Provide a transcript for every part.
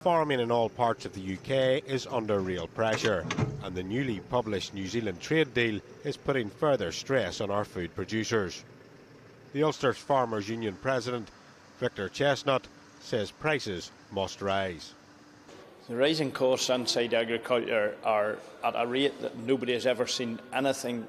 Farming in all parts of the UK is under real pressure, and the newly published New Zealand trade deal is putting further stress on our food producers. The Ulster Farmers Union President, Victor Chestnut, says prices must rise. The rising costs inside agriculture are at a rate that nobody has ever seen anything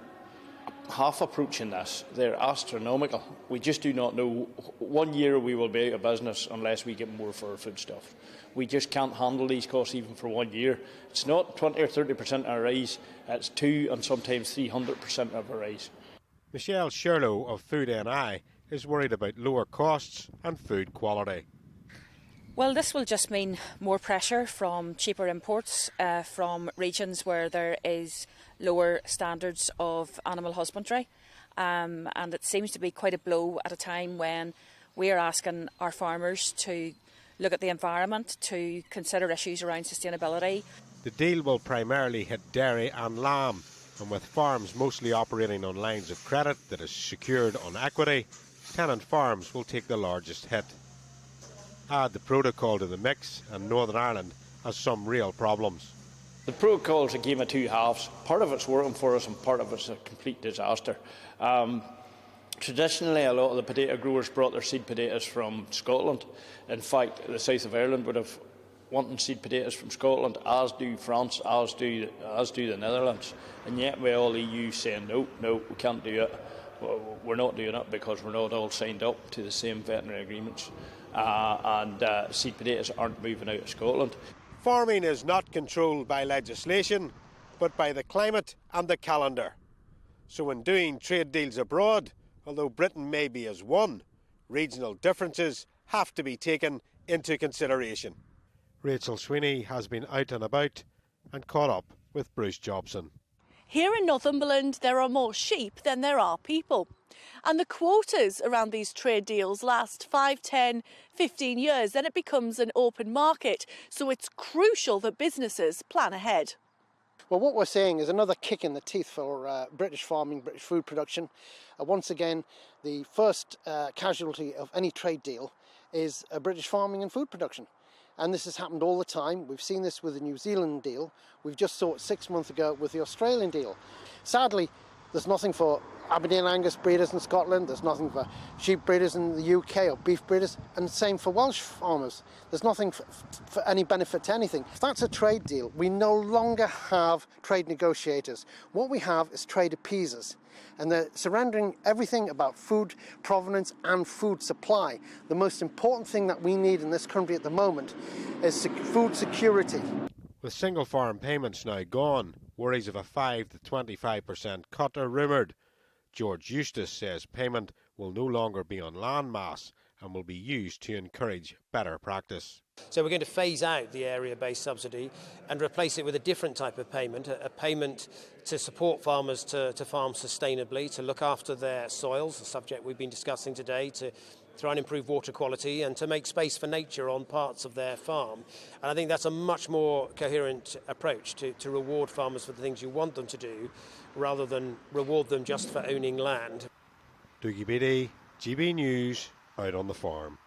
half approaching this. They're astronomical. We just do not know. 1 year we will be out of business unless we get more for our foodstuff. We just can't handle these costs even for 1 year. It's not 20 or 30% of a rise, it's 2 and sometimes 300% of a rise. Michelle Sherlow of Food NI is worried about lower costs and food quality. Well, this will just mean more pressure from cheaper imports from regions where there is lower standards of animal husbandry. And it seems to be quite a blow at a time when we are asking our farmers to look at the environment, to consider issues around sustainability. The deal will primarily hit dairy and lamb, and with farms mostly operating on lines of credit that is secured on equity, tenant farms will take the largest hit. Add the protocol to the mix, and Northern Ireland has some real problems. The protocol is a game of two halves. Part of it's working for us and part of it's a complete disaster. Traditionally, a lot of the potato growers brought their seed potatoes from Scotland. In fact, the south of Ireland would have wanted seed potatoes from Scotland, as do France, as do the Netherlands. And yet we all EU saying, no, we can't do it. Well, we're not doing it because we're not all signed up to the same veterinary agreements. And seed potatoes aren't moving out of Scotland. Farming is not controlled by legislation, but by the climate and the calendar. So when doing trade deals abroad, although Britain may be as one, regional differences have to be taken into consideration. Rachel Sweeney has been out and about and caught up with Bruce Jobson. Here in Northumberland, there are more sheep than there are people. And the quotas around these trade deals last 5, 10, 15 years, then it becomes an open market. So it's crucial that businesses plan ahead. Well, what we're seeing is another kick in the teeth for British farming, British food production. Once again, the first casualty of any trade deal is British farming and food production. And this has happened all the time. We've seen this with the New Zealand deal. We've just saw it 6 months ago with the Australian deal. Sadly, there's nothing for Aberdeen Angus breeders in Scotland. There's nothing for sheep breeders in the UK or beef breeders. And same for Welsh farmers. There's nothing for any benefit to anything. If that's a trade deal, we no longer have trade negotiators. What we have is trade appeasers. And they're surrendering everything about food provenance and food supply. The most important thing that we need in this country at the moment is food security. With single farm payments now gone, worries of a 5 to 25% cut are rumoured. George Eustace says payment will no longer be on land mass and will be used to encourage better practice. So we're going to phase out the area-based subsidy and replace it with a different type of payment, a payment to support farmers to farm sustainably, to look after their soils, a subject we've been discussing today, to try and improve water quality and to make space for nature on parts of their farm. And I think that's a much more coherent approach to reward farmers for the things you want them to do rather than reward them just for owning land. Dougie Beattie, GB News, out on the farm.